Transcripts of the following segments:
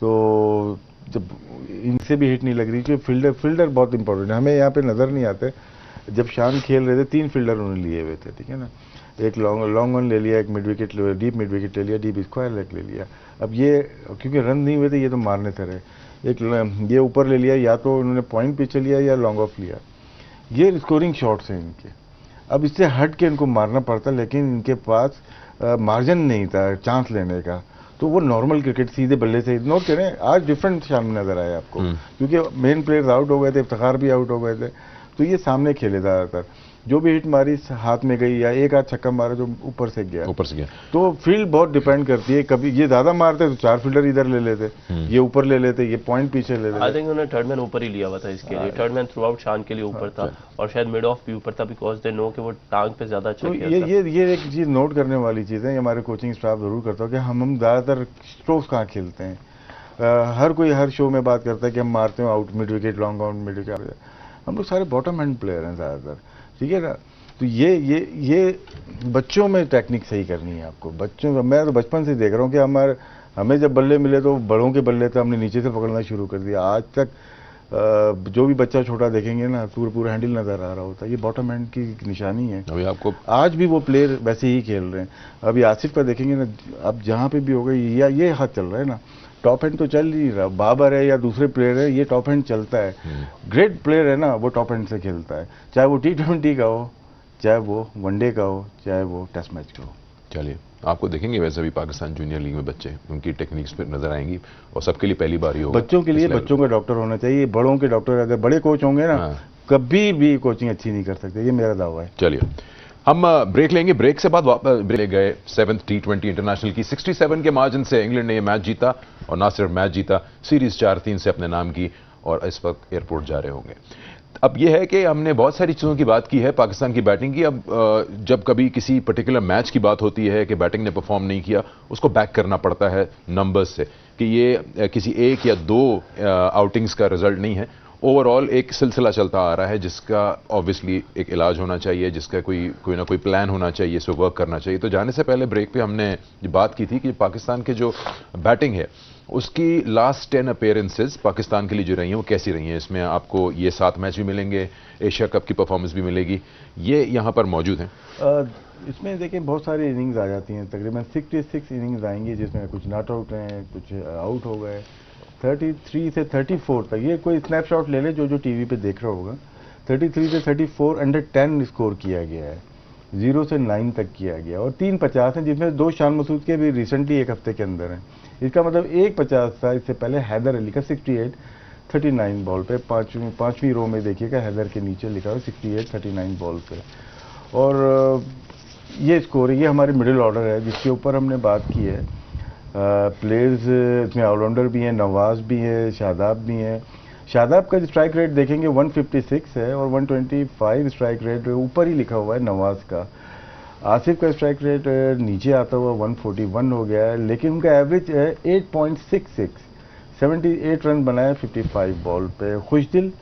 तो जब इनसे भी हिट नहीं लग रही, क्योंकि फील्डर बहुत इंपॉर्टेंट है, हमें यहाँ पे नज़र नहीं आते। जब शान खेल रहे थे 3 फील्डर उन्होंने लिए हुए थे, ठीक है ना, एक लॉन्ग ऑन ले लिया, एक mid wicket deep mid wicket ले लिया, डीप स्क्वायर लेग ले लिया। अब ये क्योंकि रन नहीं हुए थे, ये तो मारने थे रहे, एक ये ऊपर ले लिया, या तो उन्होंने पॉइंट पीछे लिया या लॉन्ग ऑफ लिया। ये स्कोरिंग शॉट्स हैं इनके, अब इससे हट के इनको मारना पड़ता, लेकिन इनके पास मार्जिन नहीं था चांस लेने का, तो वो नॉर्मल क्रिकेट सीधे बल्ले से नोट करें। आज डिफरेंट सामने नजर आया आपको, क्योंकि मेन प्लेयर्स आउट हो गए थे, इफ्तिखार भी आउट हो गए थे, तो ये सामने खेले ज़्यादातर। जो भी हिट मारी हाथ में गई, या एक आध छक्का मारा जो ऊपर से गया। तो फील्ड बहुत डिपेंड करती है, कभी ये ज्यादा मारते तो 4 फील्डर इधर ले लेते, ये ऊपर ले लेते, ये पॉइंट पीछे ले लेते। आई थिंक उन्होंने थर्ड मैन ऊपर ही लिया हुआ था इसके लिए, थर्ड मैन थ्रू आउट शान के लिए ऊपर था, और शायद मिड ऑफ भी ऊपर था, बिकॉज दे नो कि वो टांग पे ज्यादा अच्छा खेलता है। ये एक चीज नोट करने वाली चीज है, हमारे कोचिंग स्टाफ जरूर करता है कि हम ज्यादातर स्ट्रोक्स कहाँ खेलते हैं। हर कोई हर शो में बात करता है कि हम मारते हैं out, mid wicket, long out, mid wicket. हम लोग सारे बॉटम हैंड प्लेयर हैं ज्यादातर, ठीक है ना। तो ये बच्चों में टेक्निक सही करनी है आपको, बच्चों का। मैं तो बचपन से देख रहा हूँ कि हमें जब बल्ले मिले तो बड़ों के बल्ले थे, हमने नीचे से पकड़ना शुरू कर दिया। आज तक जो भी बच्चा छोटा देखेंगे ना, पूरा हैंडल नजर आ रहा होता है, ये बॉटम हैंड की निशानी है। अभी आपको आज भी वो प्लेयर वैसे ही खेल रहे हैं। अभी आसिफ का देखेंगे ना, अब जहाँ पे भी हो गए, या ये हाथ चल रहा है ना, टॉप हैंड तो चल नहीं रहा, बाबर है या दूसरे प्लेयर है, ये टॉप हैंड चलता है। ग्रेट प्लेयर है ना, वो टॉप हैंड से खेलता है, चाहे वो T20 का हो, चाहे वो वनडे का हो, चाहे वो टेस्ट मैच का हो। चलिए, आपको देखेंगे वैसे भी पाकिस्तान जूनियर लीग में बच्चे, उनकी टेक्निक्स पे नजर आएंगी, और सबके लिए पहली बार ही होगा। बच्चों के लिए बच्चों का डॉक्टर होना चाहिए, बड़ों के डॉक्टर अगर बड़े कोच होंगे ना, कभी भी कोचिंग अच्छी नहीं कर सकते, ये मेरा दावा है। चलिए, हम ब्रेक लेंगे, ब्रेक से बाद वापस ले गए 7th T20 इंटरनेशनल की 67 के मार्जिन से इंग्लैंड ने ये मैच जीता, और ना सिर्फ मैच जीता, सीरीज 4-3 से अपने नाम की, और इस वक्त एयरपोर्ट जा रहे होंगे। अब यह है कि हमने बहुत सारी चीज़ों की बात की है, पाकिस्तान की बैटिंग की। अब जब कभी किसी पर्टिकुलर मैच की बात होती है कि बैटिंग ने परफॉर्म नहीं किया, उसको बैक करना पड़ता है नंबर्स से, कि ये किसी एक या 2 आउटिंग्स का रिजल्ट नहीं है, ओवरऑल एक सिलसिला चलता आ रहा है, जिसका ऑब्वियसली एक इलाज होना चाहिए, जिसका कोई ना कोई प्लान होना चाहिए, इस पर वर्क करना चाहिए। तो जाने से पहले ब्रेक पे हमने ये बात की थी कि पाकिस्तान के जो बैटिंग है, उसकी लास्ट 10 अपीयरेंसेस पाकिस्तान के लिए जो रही हैं वो कैसी रही हैं। इसमें आपको ये 7 मैच भी मिलेंगे, एशिया कप की परफॉर्मेंस भी मिलेगी, ये यहाँ पर मौजूद हैं। इसमें देखिए बहुत सारी इनिंग्स आ जाती हैं, तकरीबन 66 इनिंग्स आएंगी, जिसमें कुछ नॉट आउट हैं, कुछ आउट हो गए। 33 से 34 तक, ये कोई स्नैपशॉट ले ले जो टीवी पे देख रहा होगा, 33 से 34 अंडर 10 स्कोर किया गया है, 0 से 9 तक किया गया, और 3 50 हैं, जिसमें 2 शान मसूद के भी रिसेंटली एक हफ्ते के अंदर हैं। इसका मतलब एक 50 था इससे पहले हैदर अली का 68 39 बॉल पे, पांचवी रो में देखिएगा हैदर के नीचे लिखा हुआ 68 39 बॉल पे। और ये स्कोर है, ये हमारे मिडिल ऑर्डर है जिसके ऊपर हमने बात की है। प्लेयर्स इसमें ऑलराउंडर भी हैं, नवाज भी है, शादाब भी हैं। शादाब का स्ट्राइक रेट देखेंगे 156 है, और 125 स्ट्राइक रेट ऊपर ही लिखा हुआ है नवाज का। आसिफ का स्ट्राइक रेट नीचे आता हुआ 141 हो गया है, लेकिन उनका एवरेज है 8.66, 78 रन बनाए 55 बॉल पे। खुशदिल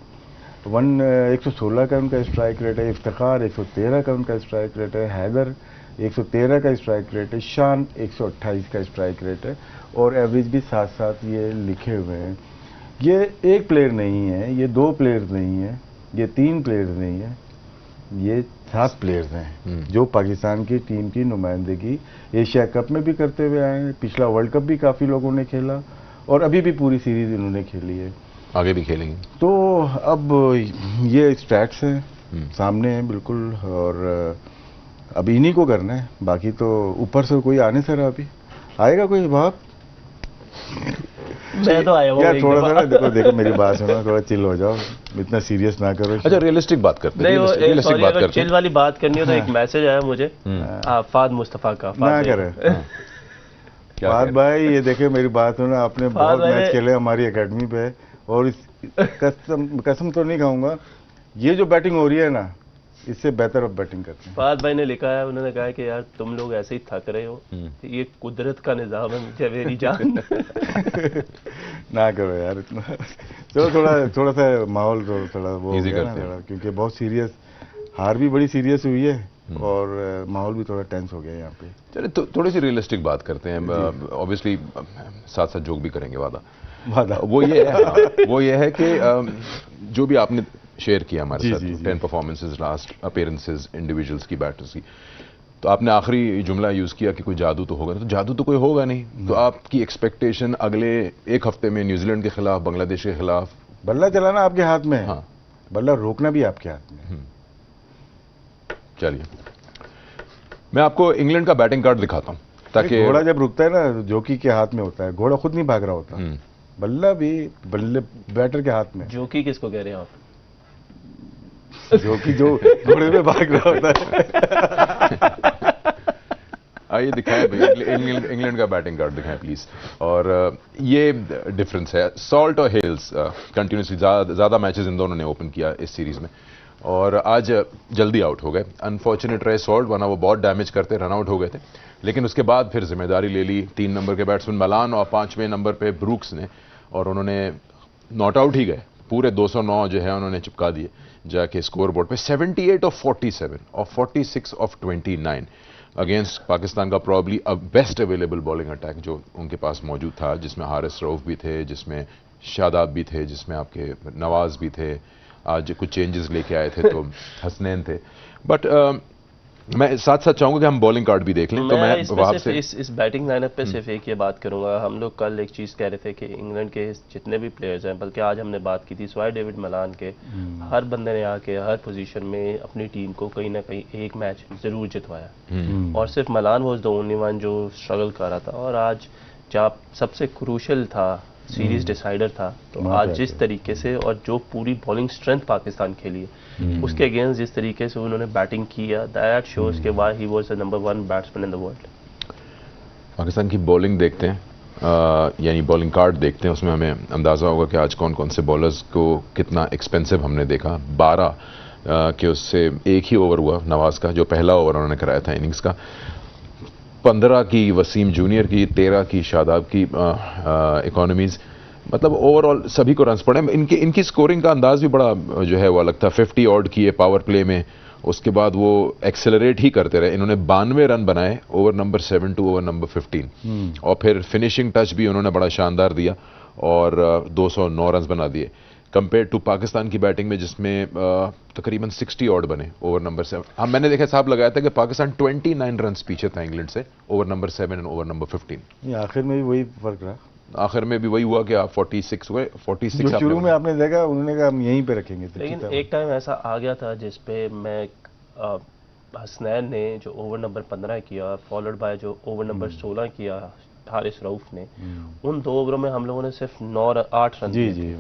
116 का उनका स्ट्राइक रेट है, इफ्तिखार 113 का उनका स्ट्राइक रेट है, हैदर 113 का स्ट्राइक रेट है, शान 128 का स्ट्राइक रेट है, और एवरेज भी साथ साथ ये लिखे हुए हैं। ये एक प्लेयर नहीं है, ये 2 प्लेयर्स नहीं है, ये 3 प्लेयर्स नहीं है, ये 7 प्लेयर्स हैं जो पाकिस्तान की टीम की नुमाइंदगी एशिया कप में भी करते हुए आए हैं। पिछला वर्ल्ड कप भी काफ़ी लोगों ने खेला, और अभी भी पूरी सीरीज इन्होंने खेली है, आगे भी खेलेंगे। तो अब ये स्टैट्स हैं सामने हैं बिल्कुल, और अब इन्हीं को करना है, बाकी तो ऊपर से कोई आने से रहा, अभी आएगा कोई बाप। मैं तो आया हूं यार थोड़ा सा ना देखो मेरी बात सुनो, थोड़ा चिल हो जाओ, इतना सीरियस ना करो। अच्छा, रियलिस्टिक बात करते हैं, रियलिस्टिक बात करते हैं। चिल वाली बात करनी हो तो एक मैसेज आया मुझे फाद मुस्तफा का, ना करे फाद भाई, ये देखे मेरी बात सुनो, आपने बहुत मैच खेले हमारी एकेडमी पे, और कसम तो नहीं खाऊंगा, ये जो बैटिंग हो रही है ना, इससे बेहतर अब बैटिंग करते हैं। फाद भाई ने लिखा है, उन्होंने कहा है कि यार तुम लोग ऐसे ही थक रहे हो, ये कुदरत का निजाम है जवेरी जान। ना करो यार इतना, चलो थोड़ा सा माहौल थोड़ा वो हो गया ना, क्योंकि बहुत सीरियस, हार भी बड़ी सीरियस हुई है, और माहौल भी थोड़ा टेंस हो गया यहाँ पे। चलिए थोड़ी सी रियलिस्टिक बात करते हैं, ऑब्वियसली साथ साथ जोक भी करेंगे, वादा वो ये है, वो ये है कि जो भी आपने शेयर किया हमारे साथ 10 परफॉर्मेंसेज, लास्ट अपीयरेंसेज इंडिविजुअल्स की, बैटर्स की, तो आपने आखिरी जुमला यूज किया कि कोई जादू तो होगा, तो जादू तो कोई होगा नहीं। तो आपकी एक्सपेक्टेशन अगले एक हफ्ते में न्यूजीलैंड के खिलाफ, बांग्लादेश के खिलाफ? बल्ला चलाना आपके हाथ में है, हाँ, बल्ला रोकना भी आपके हाथ में। चलिए मैं आपको इंग्लैंड का बैटिंग कार्ड दिखाता हूं, ताकि घोड़ा जब रुकता है ना, जोकी के हाथ में होता है, घोड़ा खुद नहीं भाग रहा होता, बल्ला भी बल्ले बैटर के हाथ में। जोकी किसको कह रहे हैं आप? जोकी जो घोड़े में भाग रहा होता है। आइए दिखाएं भाई, इंग्लैंड का बैटिंग कार्ड दिखाएं प्लीज। और ये डिफरेंस है, सॉल्ट और हेल्स कंटिन्यूसली ज्यादा मैचेस इन दोनों ने ओपन किया इस सीरीज में, और आज जल्दी आउट हो गए। अनफॉर्चुनेट रहे सॉल्ट, वरना वो बहुत डैमेज करते, रन आउट हो गए थे, लेकिन उसके बाद फिर जिम्मेदारी ले ली 3 नंबर के बैट्समैन मलान और 5वें नंबर पे ब्रूक्स ने, और उन्होंने नॉट आउट ही गए, पूरे 209 जो है उन्होंने चिपका दिए जाके स्कोर बोर्ड पे। 78 ऑफ 47 और 46 ऑफ 29 अगेंस्ट पाकिस्तान का probably best available bowling attack जो उनके पास मौजूद था, जिसमें हारिस रऊफ भी थे, जिसमें शादाब भी थे, जिसमें आपके नवाज भी थे। आज कुछ चेंजेस लेके आए थे तो हसनैन थे, बट मैं साथ साथ चाहूंगा कि हम बॉलिंग कार्ड भी देख लें। तो मैं वहां से इस बैटिंग लाइनअप पे सिर्फ एक ये बात करूंगा, हम लोग कल एक चीज कह रहे थे कि इंग्लैंड के जितने भी प्लेयर्स हैं, बल्कि आज हमने बात की थी स्वाय डेविड मलान के, हर बंदे ने आके हर पोजीशन में अपनी टीम को कहीं ना कहीं एक मैच जरूर जितवाया, और सिर्फ Malan was the only one जो स्ट्रगल कर रहा था। और आज जब सबसे क्रूशियल था, सीरीज डिसाइडर था, तो आज जिस तरीके से और जो पूरी बॉलिंग स्ट्रेंथ पाकिस्तान खेली है, उसके अगेंस्ट जिस तरीके से उन्होंने बैटिंग किया, दैट शोज के why he was the number 1 batsman in the world. Pakistan की बॉलिंग देखते हैं, यानी बॉलिंग कार्ड देखते हैं, उसमें हमें अंदाजा होगा कि आज कौन कौन से बॉलर्स को कितना एक्सपेंसिव हमने देखा। 12 के उससे एक ही ओवर हुआ नवाज का, जो पहला ओवर उन्होंने कराया था इनिंग्स का। 15 की वसीम जूनियर की, 13 की शादाब की इकोनॉमीज, मतलब ओवरऑल सभी को रन्स पड़े। इनकी स्कोरिंग का अंदाज भी बड़ा जो है वो अलग था। 50 ऑड किए पावर प्ले में, उसके बाद वो एक्सेलरेट ही करते रहे। इन्होंने 92 रन बनाए over number 7 to over number 15, और फिर फिनिशिंग टच भी उन्होंने बड़ा शानदार दिया और 209 रन बना दिए, कंपेयर टू पाकिस्तान की बैटिंग में जिसमें तकरीबन 60 ऑड बने ओवर नंबर 7। हाँ, मैंने देखा हिसाब लगाया था कि पाकिस्तान 29 रन पीछे था इंग्लैंड से over number 7 and over number 15। आखिर में भी वही फर्क रहा, आखिर में भी वही हुआ कि आप 46 हुए। 46 शुरू में आपने देखा, उन्होंने कहा हम यहीं पे रखेंगे, लेकिन एक टाइम ऐसा आ गया था जिसपे मैं हसनैन ने जो ओवर नंबर 15 किया, फॉलोड बाय जो ओवर नंबर 16 किया हारिस रऊफ ने, उन 2 ओवरों में हम लोगों ने सिर्फ 8 रन दिए,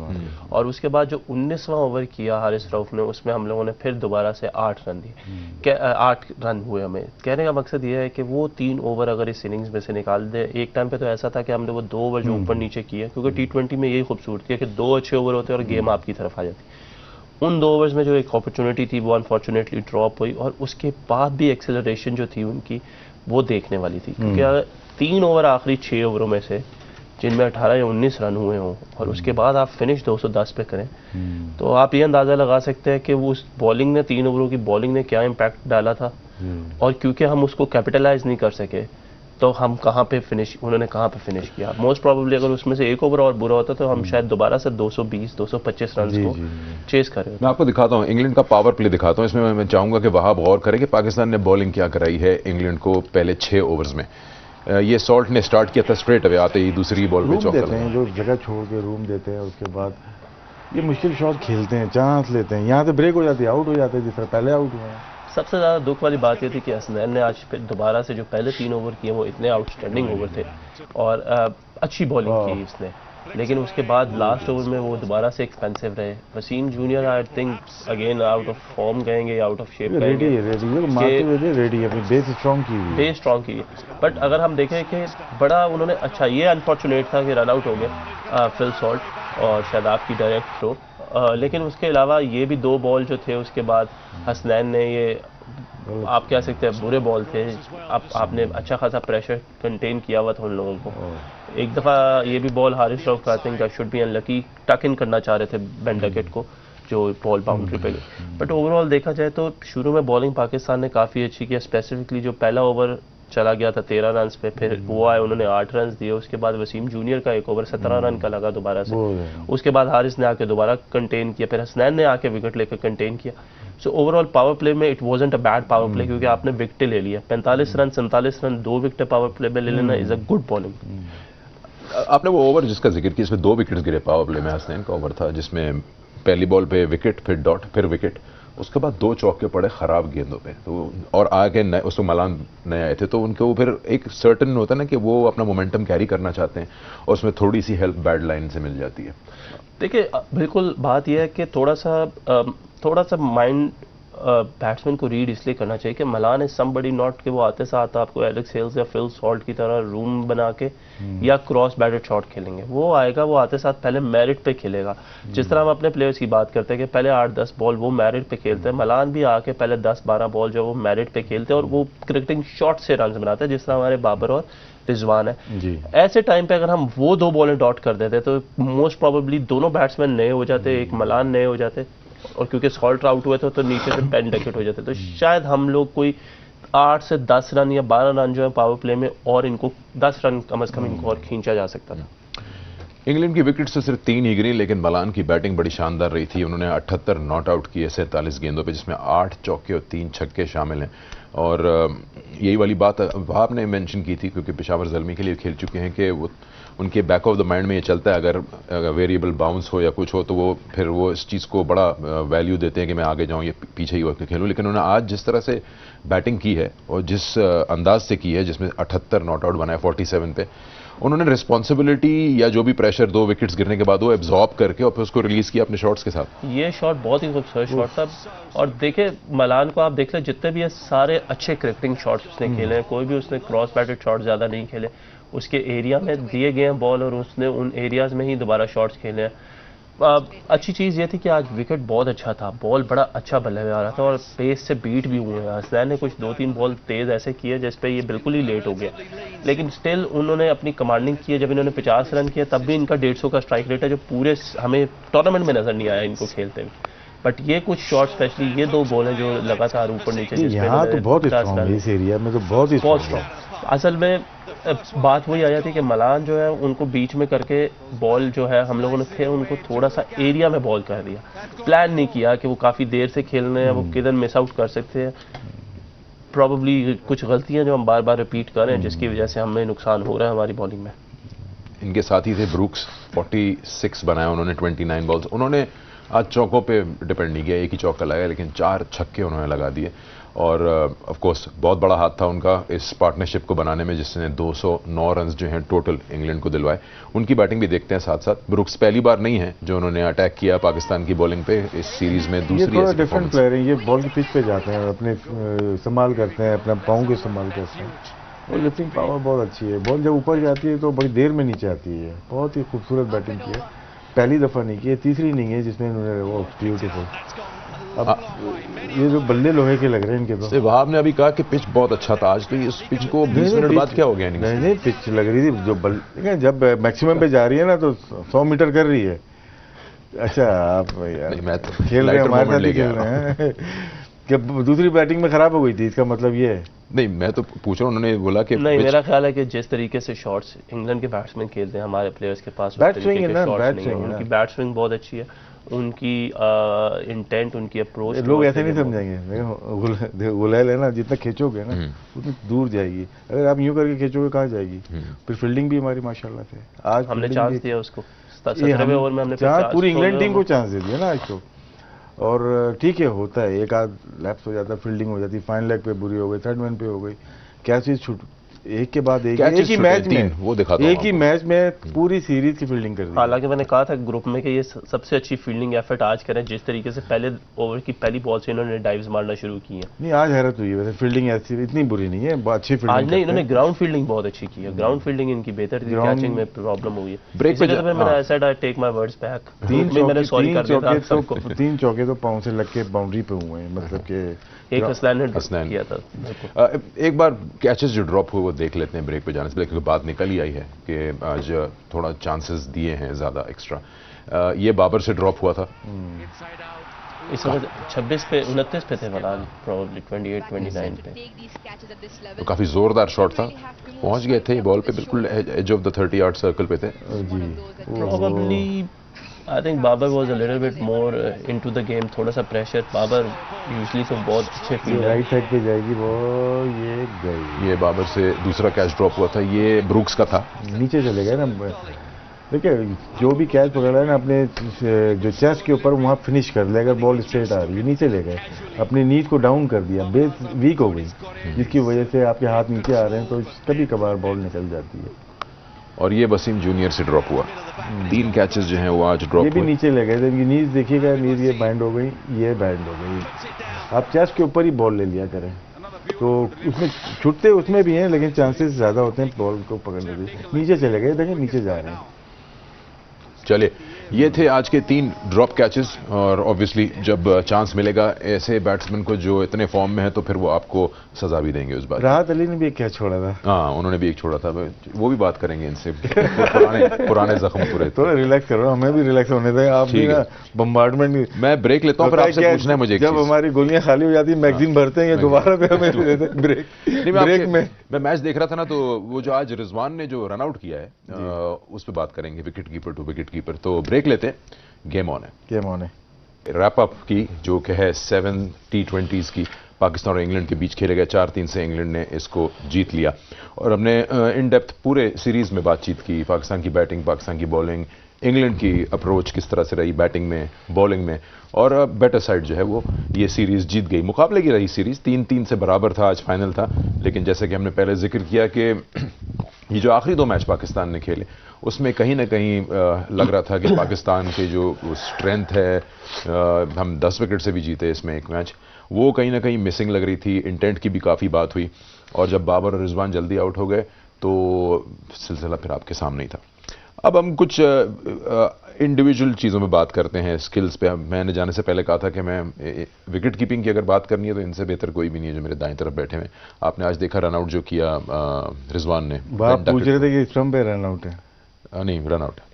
और उसके बाद जो 19वां ओवर किया हारिस रऊफ ने, उसमें हम लोगों ने फिर दोबारा से 8 रन दिए। 8 रन हुए। हमें कहने का मकसद ये है कि वो 3 ओवर अगर इस इनिंग्स में से निकाल दे, एक टाइम पे तो ऐसा था कि हमने वो 2 ओवर जो ऊपर नीचे किए, क्योंकि T20 में यही खूबसूरती है कि 2 अच्छे ओवर होते हैं और गेम आपकी तरफ आ जाती। उन 2 ओवर्स में जो एक अपॉर्चुनिटी थी वो अनफॉर्चुनेटली ड्रॉप हुई, और उसके बाद भी एक्सेलरेशन जो थी उनकी वो देखने वाली थी, क्योंकि 3 ओवर आखिरी 6 ओवरों में से जिनमें 18 या 19 रन हुए हों, और उसके बाद आप फिनिश 210 पे करें, तो आप ये अंदाज़ा लगा सकते हैं कि वो उस बॉलिंग ने, 3 ओवरों की बॉलिंग ने क्या इम्पैक्ट डाला था। और क्योंकि हम उसको कैपिटलाइज नहीं कर सके, तो हम कहाँ पे फिनिश, उन्होंने कहाँ पे फिनिश किया। मोस्ट प्रोबेबली अगर उसमें से एक ओवर और बुरा होता तो हम शायद दोबारा से 220-225 रन को चेस करें। मैं आपको दिखाता हूँ, इंग्लैंड का पावर प्ले दिखाता हूँ। इसमें मैं चाहूंगा कि वहां गौर करें कि पाकिस्तान ने बॉलिंग क्या कराई है इंग्लैंड को पहले 6 ओवर्स में। ये सॉल्ट ने स्टार्ट किया था स्ट्रेट अवे, आते ही दूसरी बॉल पे चौका देते हैं, जो जगह छोड़ के रूम देते हैं, उसके बाद ये मुश्किल शॉट खेलते हैं, चांस लेते हैं, यहाँ से ब्रेक हो जाती है, आउट हो जाते हैं, जिस तरह पहले आउट हुए हैं। सबसे ज़्यादा दुख वाली बात ये थी कि हसनैन ने आज फिर दोबारा से जो पहले 3 ओवर किए वो इतने आउटस्टैंडिंग ओवर थे, और अच्छी बॉलिंग की उसने, लेकिन उसके बाद लास्ट ओवर में वो दोबारा से एक्सपेंसिव रहे। Wasim junior I think again out of form कहेंगे, आउट ऑफ शेप कहेंगे, बेस स्ट्रॉन्ग की। बट अगर हम देखें कि बड़ा उन्होंने, अच्छा ये अनफॉर्चुनेट था कि रन आउट हो गए फिल सॉल्ट और शादाब की डायरेक्ट थ्रो, लेकिन उसके अलावा ये भी 2 बॉल जो थे उसके बाद हसनैन ने, ये आप कह सकते हैं बुरे बॉल थे। आपने अच्छा खासा प्रेशर कंटेन किया हुआ था उन लोगों को। एक दफ़ा ये भी बॉल हारिस रऊफ का I think should be unlucky, टक इन करना चाह रहे थे बेन डकेट को, जो बॉल बाउंड्री पे गई। बट ओवरऑल देखा जाए तो शुरू में बॉलिंग पाकिस्तान ने काफ़ी अच्छी किया, स्पेसिफिकली जो पहला ओवर चला गया था 13 रन पे, फिर वो आए उन्होंने 8 रन दिए, उसके बाद वसीम जूनियर का एक ओवर 17 रन का लगा दोबारा से, उसके बाद हारिस ने आके दोबारा कंटेन किया, फिर हसनैन ने आके विकेट लेकर कंटेन किया। सो ओवरऑल पावर प्ले में it wasn't a bad power play, क्योंकि आपने विकेट ले लिया, 45 run 47 run 2 wicket power play में ले लेना इज अ गुड बॉलिंग। आपने वो ओवर जिसका जिक्र किया इसमें 2 विकेट्स गिरे पावर प्ले में, हसनैन का ओवर था जिसमें पहली बॉल पे विकेट, फिर डॉट, फिर विकेट, उसके बाद 2 चौके पड़े खराब गेंदों पे, तो और आगे उसमें मलान नए आए थे, तो उनके वो फिर एक सर्टन होता है ना कि वो अपना मोमेंटम कैरी करना चाहते हैं और उसमें थोड़ी सी हेल्प बैड लाइन से मिल जाती है। देखिए बिल्कुल बात यह है कि थोड़ा सा माइंड बैट्समैन को रीड इसलिए करना चाहिए कि मलान इज समबडी नॉट कि वो आते साथ आपको एलेक्स हेल्स या फिल सॉल्ट की तरह रूम बना के या क्रॉस बैटेड शॉट खेलेंगे। वो आएगा, वो आते साथ पहले मेरिट पे खेलेगा। जिस तरह हम अपने प्लेयर्स की बात करते हैं कि पहले 8-10 बॉल वो मेरिट पे खेलते हैं, मलान भी आके पहले 10-12 बॉल जो वो मेरिट पे खेलते हैं और वो क्रिकेटिंग शॉट से रन बनाते हैं, जिस तरह हमारे बाबर और रिजवान है जी। ऐसे टाइम पे अगर हम वो 2 बॉलें डॉट कर देते तो मोस्ट प्रोबेबली दोनों बैट्समैन नए हो जाते, एक मलान नए हो जाते, और क्योंकि सॉल्ट आउट हुए थे तो नीचे से 10 विकेट हो जाते, तो शायद हम लोग कोई 8 से 10 रन या 12 रन जो है पावर प्ले में, और इनको 10 रन कम से कम इनको और खींचा जा सकता था। इंग्लैंड की विकेट से सिर्फ 3 ही गिरी, लेकिन मलान की बैटिंग बड़ी शानदार रही थी। उन्होंने 78 नॉट आउट किए 47 गेंदों पे, जिसमें 8 चौके और 3 छक्के शामिल हैं। और यही वाली बात वहाब ने मेंशन की थी, क्योंकि पेशावर ज़ल्मी के लिए खेल चुके हैं, कि वो उनके बैक ऑफ द माइंड में ये चलता है अगर वेरिएबल बाउंस हो या कुछ हो तो वो फिर वो इस चीज़ को बड़ा वैल्यू देते हैं कि मैं आगे जाऊँ या पीछे ही होकर खेलूँ। लेकिन उन्होंने आज जिस तरह से बैटिंग की है और जिस अंदाज से की है, जिसमें 78 नॉट आउट बनाए 47 पे, उन्होंने रिस्पॉन्सिबिलिटी या जो भी प्रेशर 2 विकेट्स गिरने के बाद वो एब्जॉर्ब करके और फिर उसको रिलीज किया अपने शॉट्स के साथ। ये शॉट बहुत ही खूबसूरत शॉट था। और देखे मलान को आप देख ले, जितने भी ये सारे अच्छे क्रिकेटिंग शॉट्स उसने खेले हैं, कोई भी उसने क्रॉस बैटेड शॉट ज़्यादा नहीं खेले, उसके एरिया में दिए गए हैं बॉल और उसने उन एरियाज में ही दोबारा शॉट्स खेले हैं। अच्छी चीज़ ये थी कि आज विकेट बहुत अच्छा था, बॉल बड़ा अच्छा बल्ले में आ रहा था और पेस से बीट भी हुए हैं। हसनैन ने कुछ 2-3 बॉल तेज़ ऐसे किए जिस पे ये बिल्कुल ही लेट हो गया, लेकिन स्टिल उन्होंने अपनी कमांडिंग की है। जब इन्होंने 50 रन किया तब भी इनका 150 का स्ट्राइक रेट है, जो पूरे हमें टूर्नामेंट में नज़र नहीं आया इनको खेलते हुए। बट ये कुछ शॉट, स्पेशली ये 2 बॉल हैं जो लगातार ऊपर नीचे, यहाँ तो बहुत स्ट्रॉन्ग, इस एरिया में तो बहुत स्ट्रॉन्ग। असल में बात वही आ जाती है कि मलान जो है उनको बीच में करके बॉल जो है हम लोगों ने फिर उनको थोड़ा सा एरिया में बॉल कर दिया, प्लान नहीं किया कि वो काफ़ी देर से खेलने हैं, वो किधर मिस आउट कर सकते हैं। प्रॉब्ली कुछ गलतियां जो हम बार बार रिपीट कर रहे हैं, जिसकी वजह से हमें नुकसान हो रहा है हमारी बॉलिंग में। इनके साथी थे ब्रूक्स, 46 बनाया उन्होंने 29 बॉल्स। उन्होंने आज चौकों पे डिपेंड नहीं किया, एक ही चौका लगाया, लेकिन 4 छक्के उन्होंने लगा दिए। और ऑफ कोर्स बहुत बड़ा हाथ था उनका इस पार्टनरशिप को बनाने में, जिसने 209 रन जो हैं टोटल इंग्लैंड को दिलवाए। उनकी बैटिंग भी देखते हैं साथ साथ। ब्रुक्स पहली बार नहीं है जो उन्होंने अटैक किया पाकिस्तान की बॉलिंग पे इस सीरीज में, दूसरी ये डिफरेंट प्लेयर है, ये बॉल की पिच पे जाते हैं, अपने इस्तेमाल करते हैं, अपना पाँव के इस्तेमाल करते हैं, और लिफ्टिंग पावर बहुत अच्छी है। बॉल जब ऊपर जाती है तो बड़ी देर में नीचे आती है। बहुत ही खूबसूरत बैटिंग की है, पहली दफ़ा नहीं की है, तीसरी इनिंग है जिसमें उन्होंने वो ब्यूटीफुल। अब ये जो बल्ले लोहे के लग रहे हैं इनके, तो वहाब ने अभी कहा कि पिच बहुत अच्छा था आज, तो इस पिच को 20 मिनट बाद क्या हो गया? नहीं, पिच लग रही थी जो बल जब मैक्सिमम पे जा रही है ना तो 100 मीटर कर रही है। अच्छा आप यार मैं तो खेल रहे हैं, हमारे साथ ही खेल रहे हैं। जब दूसरी बैटिंग में खराब हो गई थी, इसका मतलब ये है? नहीं, मैं तो पूछ रहा हूँ, उन्होंने बोला कि नहीं, मेरा ख्याल है कि जिस तरीके से शॉट्स इंग्लैंड के बैट्समैन खेलते हैं, हमारे प्लेयर्स के पास बैट स्विंग है ना, बैट स्विंग, उनकी बैट स्विंग बहुत अच्छी है, उनकी इंटेंट, उनकी अप्रोच। लोग ऐसे नहीं समझेंगे, गुलेल है ना, जितना खींचोगे ना उतनी दूर जाएगी। अगर आप यूं करके खींचोगे कहाँ जाएगी? फिर फील्डिंग भी हमारी माशाल्लाह से, आज हमने चांस दिया उसको 17वें ओवर में, हमने पूरी इंग्लैंड टीम को चांस दे दिया ना आज तो। और ठीक है, होता है, एक आध लैप्स हो जाता है, फील्डिंग हो जाती है, फाइन लेग पे बुरी हो गई, थर्ड मैन पे हो गई, क्या चीज छूट, एक के बाद एक ही मैच में, वो दिखाता एक ही मैच में पूरी सीरीज की फील्डिंग कर दी। हालांकि मैंने कहा था ग्रुप में कि ये सबसे अच्छी फील्डिंग एफर्ट आज करें, जिस तरीके से पहले ओवर की पहली बॉल से इन्होंने डाइव्स मारना शुरू की है। नहीं, आज हैरत हुई है, वैसे फील्डिंग ऐसी इतनी बुरी नहीं है, अच्छी फील्डिंग आज नहीं, इन्होंने ग्राउंड फील्डिंग बहुत अच्छी की है, ग्राउंड फील्डिंग इनकी बेहतर थी, कैचिंग में प्रॉब्लम हुई है। ब्रेक पे मैंने said I take my words back, मैंने सॉरी कर दिया सबको। 3 चौके तो पांव से लग के बाउंड्री पे हुए हैं, मतलब कि एक हसनैन ने किया था। एक बार कैचेस जो ड्रॉप हुए वो देख लेते हैं ब्रेक पे जाने से पहले, क्योंकि बात निकल ही आई है कि आज थोड़ा चांसेस दिए हैं ज़्यादा एक्स्ट्रा। ये बाबर से ड्रॉप हुआ था, इस वक्त 26 पे 29 पे थे फिलहाल, प्रोबेबली 28 29 पे। तो काफी जोरदार शॉट था, पहुंच गए थे बॉल पे, बिल्कुल edge of the 30 yard circle पे थे जी। Probably I think Babar was a little bit more into the game, थोड़ा सा प्रेशर। बाबर यूजुअली तो बहुत अच्छे फील्डर। राइट साइड पे जाएगी वो, ये गई। ये बाबर से दूसरा कैच ड्रॉप हुआ था, ये ब्रूक्स का था। नीचे चले गए ना, देखिए जो भी कैच पकड़ा है ना अपने जो चेस्ट के ऊपर वहाँ फिनिश कर ले। अगर बॉल स्ट्रेट आ रही है, नीचे ले गए, अपनी नीज को डाउन कर दिया, बेस वीक हो गई, जिसकी वजह से आपके हाथ नीचे आ रहे हैं तो कभी कभार बॉल निकल जाती है। और ये वसीम जूनियर से ड्रॉप हुआ, 3 कैचेस जो हैं वो आज ड्रॉप ये भी हुए। नीचे ले गए थे, इनकी नीज देखिएगा, नीज ये बैंड हो गई, ये बैंड हो गई। आप चेस्ट के ऊपर ही बॉल ले लिया करें, तो उसमें छुट्टे उसमें भी हैं लेकिन चांसेस ज़्यादा होते हैं बॉल को पकड़ने के। नीचे चले गए, देखें नीचे जा रहे हैं। चलिए, ये थे आज के 3 ड्रॉप कैचेस, और ऑब्वियसली जब चांस मिलेगा ऐसे बैट्समैन को जो इतने फॉर्म में है तो फिर वो आपको सजा भी देंगे उस बात। राहत अली ने भी एक कैच छोड़ा था। हाँ, उन्होंने भी एक छोड़ा था, वो भी बात करेंगे इनसे। पुराने जख्म पूरे। थोड़ा रिलैक्स करो, हमें भी रिलैक्स होने दें। आप भी ना बम्बार्डमेंट। मैं ब्रेक लेता हूँ, फिर आपसे पूछना है मुझे एक जब चीज़। हमारी गोलियां खाली हो जाती है, मैगजीन भरते हैं, ये दोबारा पे हमें देते हैं ब्रेक में। मैं मैच देख रहा था ना, तो वो जो आज रिजवान ने जो रन आउट किया है उस पर बात करेंगे, wicket keeper to wicket keeper. तो ब्रेक लेते हैं, गेम ऑन है। गेम ऑन है। रैप अप की जो कि है 7 T20s की, पाकिस्तान और इंग्लैंड के बीच खेले गए, 4-3 से इंग्लैंड ने इसको जीत लिया। और हमने इन डेप्थ पूरे सीरीज में बातचीत की, पाकिस्तान की बैटिंग, पाकिस्तान की बॉलिंग, इंग्लैंड की अप्रोच किस तरह से रही बैटिंग में, बॉलिंग में, और बेटर साइड जो है वो ये सीरीज जीत गई। मुकाबले की रही सीरीज, 3-3 से बराबर था, आज फाइनल था। लेकिन जैसे कि हमने पहले जिक्र किया कि ये जो आखिरी 2 मैच पाकिस्तान ने खेले उसमें कहीं ना कहीं लग रहा था कि पाकिस्तान के जो स्ट्रेंथ है, हम 10 विकेट से भी जीते इसमें एक मैच, वो कहीं ना कहीं मिसिंग लग रही थी। इंटेंट की भी काफ़ी बात हुई, और जब बाबर और रिजवान जल्दी आउट हो गए तो सिलसिला फिर आपके सामने ही था। अब हम कुछ इंडिविजुअल चीज़ों में बात करते हैं, स्किल्स पे। मैंने जाने से पहले कहा था कि मैं विकेट कीपिंग की अगर बात करनी है तो इनसे बेहतर कोई भी नहीं है जो मेरे दाएं तरफ बैठे हुए। आपने आज देखा रन आउट जो किया रिजवान ने। आप पूछ रहे थे कि स्टंप पे रन आउट है? नहीं, रन आउट है।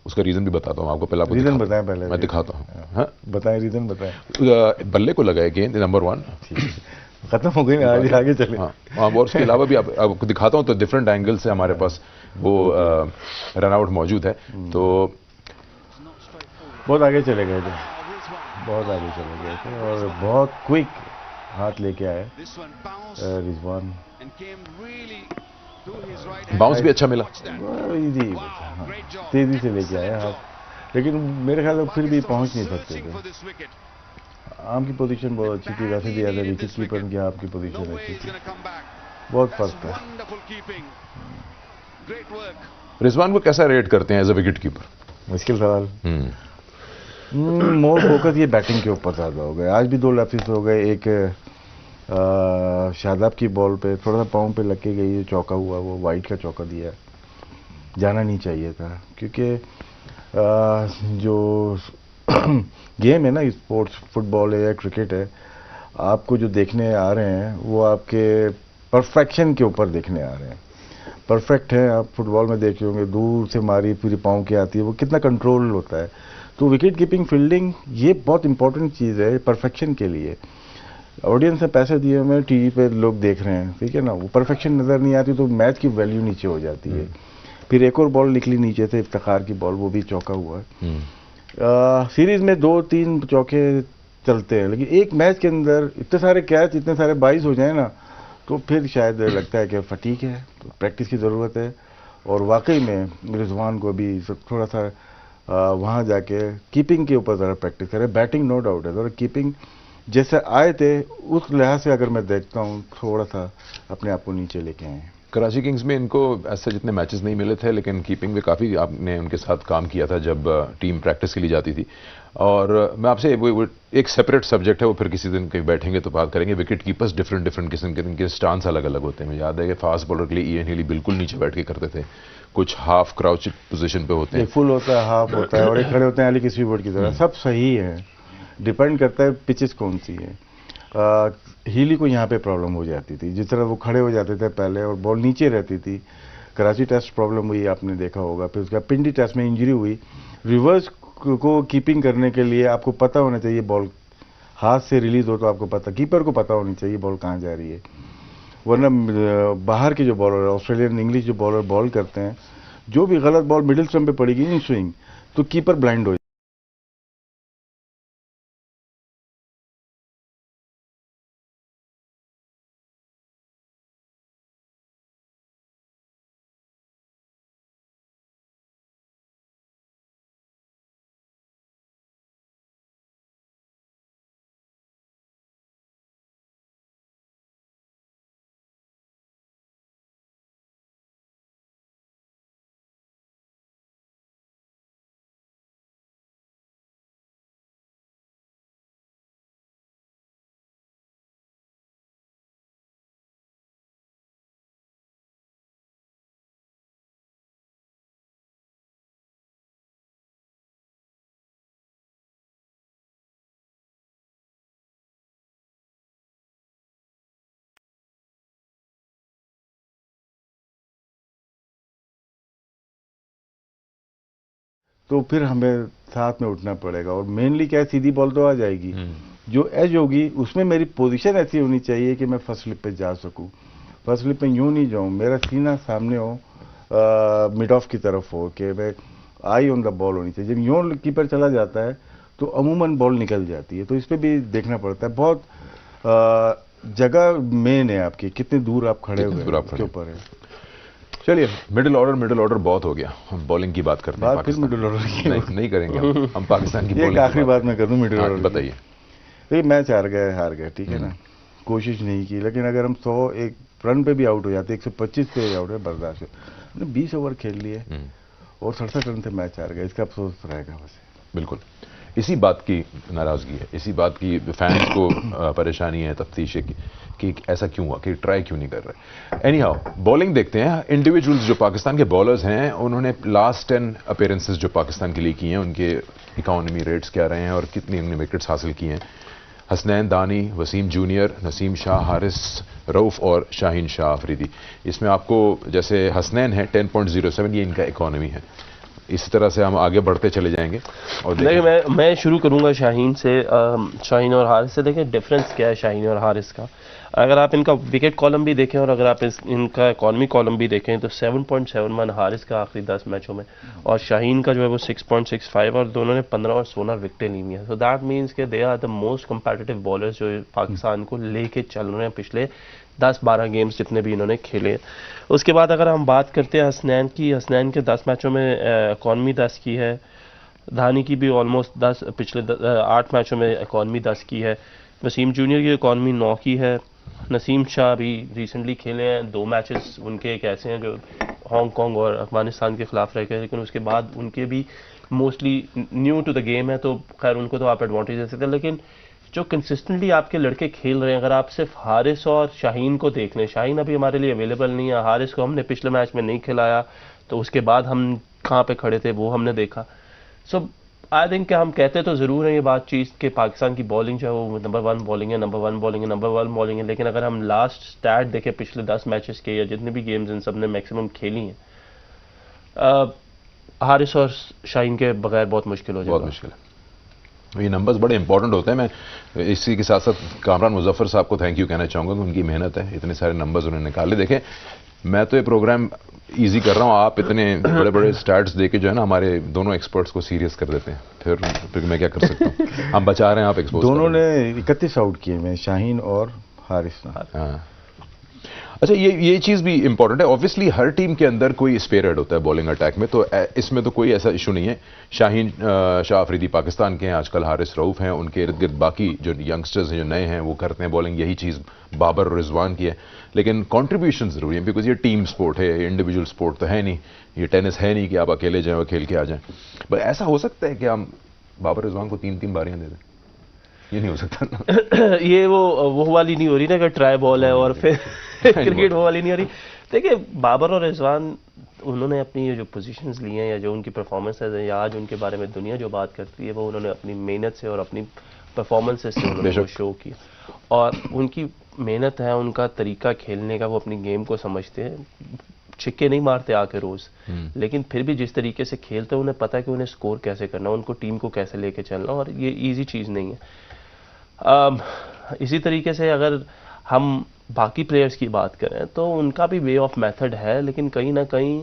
उसका रीजन भी बताता हूँ आपको, पहले रीजन बताएं। पहले मैं दिखाता हूँ। हाँ, बताएं, रीजन बताएं। बल्ले को लगाए गेंद, नंबर 1 खत्म हो गई, आगे चले। हाँ, और उसके अलावा भी आपको दिखाता हूँ, तो डिफरेंट एंगल से हमारे पास वो रन आउट मौजूद है। तो बहुत आगे चले गए थे, बहुत आगे चले गए थे, और बहुत क्विक हाथ लेके आए रिजवान। बाउंस भी अच्छा मिला, इजी, हाँ, तेजी से लेके आए हाथ, लेकिन मेरे ख्याल में फिर भी पहुंच नहीं सकते थे। आम की पोजीशन बहुत अच्छी थी, वैसे भी एज ए विकेट कीपर की आपकी पोजीशन अच्छी थी, बहुत फर्क था। रिजवान को कैसा रेट करते हैं एज ए विकेट कीपर? मुश्किल सवाल। मोर फोकस ये बैटिंग के ऊपर ज़्यादा हो गया। आज भी 2 लैप्सेस हो गए, एक शादाब की बॉल पे थोड़ा सा पाँव पे लग के गई, चौका हुआ, वो वाइट का चौका दिया, जाना नहीं चाहिए था। क्योंकि जो गेम है ना, स्पोर्ट्स, फुटबॉल है या क्रिकेट है, आपको जो देखने आ रहे हैं वो आपके परफेक्शन के ऊपर देखने आ रहे हैं। परफेक्ट है, आप फुटबॉल में देखे होंगे, दूर से मारी पूरी पाँव के आती है, वो कितना कंट्रोल होता है। तो विकेट कीपिंग, फील्डिंग, ये बहुत इंपॉर्टेंट चीज़ है परफेक्शन के लिए। ऑडियंस ने पैसे दिए हुए, टीवी पे लोग देख रहे हैं, ठीक है ना, वो परफेक्शन नज़र नहीं आती तो मैच की वैल्यू नीचे हो जाती है। फिर एक और बॉल निकली नीचे से, इफ्तिखार की बॉल, वो भी चौका हुआ है। सीरीज में 2-3 चौके चलते हैं, लेकिन एक मैच के अंदर इतने सारे कैच, इतने सारे 22 हो जाए ना, तो फिर शायद लगता है कि फटीक है, तो प्रैक्टिस की ज़रूरत है। और वाकई में रिजवान को भी थोड़ा सा वहाँ जाके कीपिंग के ऊपर ज़रा प्रैक्टिस करें। बैटिंग नो डाउट है, ज़रा कीपिंग जैसे आए थे उस लिहाज से अगर मैं देखता हूँ, थोड़ा सा अपने आप को नीचे लेके आए। कराची किंग्स में इनको ऐसे जितने मैचेस नहीं मिले थे, लेकिन कीपिंग में काफ़ी आपने उनके साथ काम किया था जब टीम प्रैक्टिस के लिए जाती थी। और मैं आपसे वो एक सेपरेट सब्जेक्ट है, वो फिर किसी दिन कहीं बैठेंगे तो बात करेंगे। विकेट कीपर्स डिफरेंट किस्म के, इनके स्टांस अलग अलग होते हैं। मुझे याद है कि फास्ट बॉलर के लिए इयन हिली बिल्कुल नीचे बैठ के करते थे, कुछ हाफ क्राउच पोजीशन पे होते हैं, फुल होता है, हाफ होता है, और एक खड़े होते हैं एलिक स्वीवर्ट की तरह। सब सही है, डिपेंड करता है पिचेस कौन सी है। हीली को यहाँ पे प्रॉब्लम हो जाती थी, जिस तरह वो खड़े हो जाते थे पहले और बॉल नीचे रहती थी। कराची टेस्ट प्रॉब्लम हुई, आपने देखा होगा। फिर उसका पिंडी टेस्ट में इंजरी हुई, रिवर्स को कीपिंग करने के लिए आपको पता होना चाहिए बॉल हाथ से रिलीज हो तो आपको पता, कीपर को पता होनी चाहिए बॉल कहाँ जा रही है। वरना बाहर के जो बॉलर ऑस्ट्रेलियन इंग्लिश जो बॉलर बॉल करते हैं, जो भी गलत बॉल मिडिल स्टंप पे पड़ेगी इन स्विंग तो कीपर ब्लाइंड हो। तो फिर हमें साथ में उठना पड़ेगा। और मेनली क्या है, सीधी बॉल तो आ जाएगी, जो एज होगी उसमें मेरी पोजीशन ऐसी होनी चाहिए कि मैं फर्स्ट स्लिप पे जा सकूं। फर्स्ट स्लिप पे यूं नहीं जाऊं, मेरा सीना सामने हो, मिड ऑफ की तरफ हो, कि मैं आई ऑन द बॉल होनी चाहिए। जब यूं कीपर चला जाता है तो अमूमन बॉल निकल जाती है। तो इस पे भी देखना पड़ता है। बहुत जगह मेन है आपकी, कितने दूर आप खड़े हुए हैं उसके ऊपर है। चलिए, मिडिल ऑर्डर बहुत हो गया, हम बॉलिंग की बात करते हैं। फिर मिडिल ऑर्डर की नहीं करेंगे हम पाकिस्तान की बॉलिंग। एक आखिरी बात मैं कर दूं मिडिल ऑर्डर। बताइए। देखिए, मैच हार गए, ठीक है ना, कोशिश नहीं की, लेकिन अगर हम 101 रन पे भी आउट हो जाते, 125 पे आउट है, बर्दाश्त है। हमने 20 ओवर खेल लिए और 67 रन से मैच हार गए, इसका अफसोस रहेगा बस। बिल्कुल, इसी बात की नाराजगी है, इसी बात की फैंस को परेशानी है, तफ्तीश है कि ऐसा क्यों हुआ, कि ट्राई क्यों नहीं कर रहे। एनी हाउ, बॉलिंग देखते हैं। इंडिविजुअल्स जो पाकिस्तान के बॉलर्स हैं, उन्होंने लास्ट 10 अपीयरेंसेस जो पाकिस्तान के लिए किए हैं, उनके इकॉनमी रेट्स क्या रहे हैं और कितनी उन्होंने विकेट्स हासिल किए हैं। हसनैन, दानी, वसीम जूनियर, नसीम शाह, हारिस रऊफ और शाहीन शाह अफरीदी। इसमें आपको जैसे हसनैन है 10.07, ये इनका इकॉनमी है। इसी तरह से हम आगे बढ़ते चले जाएंगे। और देखिए, मैं शुरू करूंगा शाहीन से, शाहीन और हारिस से। देखें डिफरेंस क्या है शाहीन और हारिस का। अगर आप इनका विकेट कॉलम भी देखें और अगर आप इनका इकॉनमी कॉलम भी देखें तो 7.71 हारिस का आखिरी 10 मैचों में, और शाहीन का जो है वो 6.65, और दोनों ने 15 और 16 विकेटें ली हुई हैं। सो दैट मीन्स के they are the most competitive bowlers जो पाकिस्तान को लेके चल रहे हैं पिछले 10-12 गेम्स जितने भी इन्होंने खेले। उसके बाद अगर हम बात करते हैं हसनैन की, हसनैन के 10 मैचों में इकॉनमी 10 की है। धानी की भी ऑलमोस्ट 10, पिछले 8 मैचों में इकॉनमी 10 की है। वसीम जूनियर की इकॉनमी 9 की है। नसीम शाह भी रिसेंटली खेले हैं, 2 मैचेस उनके एक ऐसे हैं जो हांगकॉन्ग और अफगानिस्तान के खिलाफ रह गए, लेकिन उसके बाद उनके भी mostly new to the game है, तो खैर उनको तो आप एडवांटेज दे सकते हैं। लेकिन जो कंसिस्टेंटली आपके लड़के खेल रहे हैं, अगर आप सिर्फ हारिस और शाहीन को देख लें, शाहीन अभी हमारे लिए अवेलेबल नहीं है, हारिस को हमने पिछले मैच में नहीं खिलाया, तो उसके बाद हम कहाँ पे खड़े थे वो हमने देखा। सो आई थिंक कि हम कहते तो ज़रूर हैं ये बात चीज़ कि पाकिस्तान की बॉलिंग जो है वो नंबर 1 बॉलिंग है, नंबर 1 बॉलिंग है, नंबर 1 बॉलिंग है, लेकिन अगर हम लास्ट स्टैट देखें पिछले 10 मैचेस के या जितने भी गेम्स इन सब ने मैक्सिमम खेली हैं, हारिस और शाहीन के बगैर बहुत मुश्किल हो जाएगा। बहुत मुश्किल है। ये नंबर्स बड़े इंपॉर्टेंट होते हैं। मैं इसी के साथ साथ कामरान मुजफ्फर साहब को थैंक यू कहना चाहूँगा कि उनकी मेहनत है, इतने सारे नंबर्स उन्होंने निकाले। देखें, मैं तो ये प्रोग्राम इजी कर रहा हूँ, आप इतने बड़े बड़े स्टैट्स देके जो है ना हमारे दोनों एक्सपर्ट्स को सीरियस कर देते हैं। फिर मैं क्या कर सकता हूँ, हम बचा रहे हैं, आप एक्सपोज। दोनों ने 31 आउट किए हैं, शाहीन और हारिस। हाँ, अच्छा, ये चीज़ भी इंपॉर्टेंट है। ऑब्वियसली हर टीम के अंदर कोई स्पेयर हेड होता है बॉलिंग अटैक में, तो इसमें तो कोई ऐसा इशू नहीं है। शाहीन शाह अफरीदी पाकिस्तान के हैं, आजकल हारिस रऊफ हैं, उनके इर्द गिर्द बाकी जो यंगस्टर्स हैं जो नए हैं वो करते हैं बॉलिंग। यही चीज़ बाबर और रिजवान की है। लेकिन कॉन्ट्रीब्यूशन ज़रूरी है, बिकॉज ये टीम स्पोर्ट है, इंडिविजुअल स्पोर्ट तो है नहीं। ये टेनिस है नहीं कि आप अकेले जाएँ और खेल के आ जाएँ। बट ऐसा हो सकता है कि हम बाबर रिजवान को 3-3 बारियाँ दे दें? ये नहीं हो सकता ना। ये वो वाली नहीं हो रही ना कि ट्राई बॉल है और फिर क्रिकेट वो वाली नहीं हो रही। देखिए, बाबर और रिजवान उन्होंने अपनी ये जो पोजीशंस ली हैं या जो उनकी परफॉर्मेंस है या आज उनके बारे में दुनिया जो बात करती है, वो उन्होंने अपनी मेहनत से और अपनी परफॉर्मेंसेस से उन्होंने वो शो किया। और उनकी मेहनत है, उनका तरीका खेलने का, वो अपनी गेम को समझते हैं। छिक्के नहीं मारते आके रोज, लेकिन फिर भी जिस तरीके से खेलते हैं उन्हें पता है कि उन्हें स्कोर कैसे करना, उनको टीम को कैसे लेके चलना, और ये इजी चीज़ नहीं है। इसी तरीके से अगर हम बाकी प्लेयर्स की बात करें तो उनका भी वे ऑफ मेथड है, लेकिन कहीं ना कहीं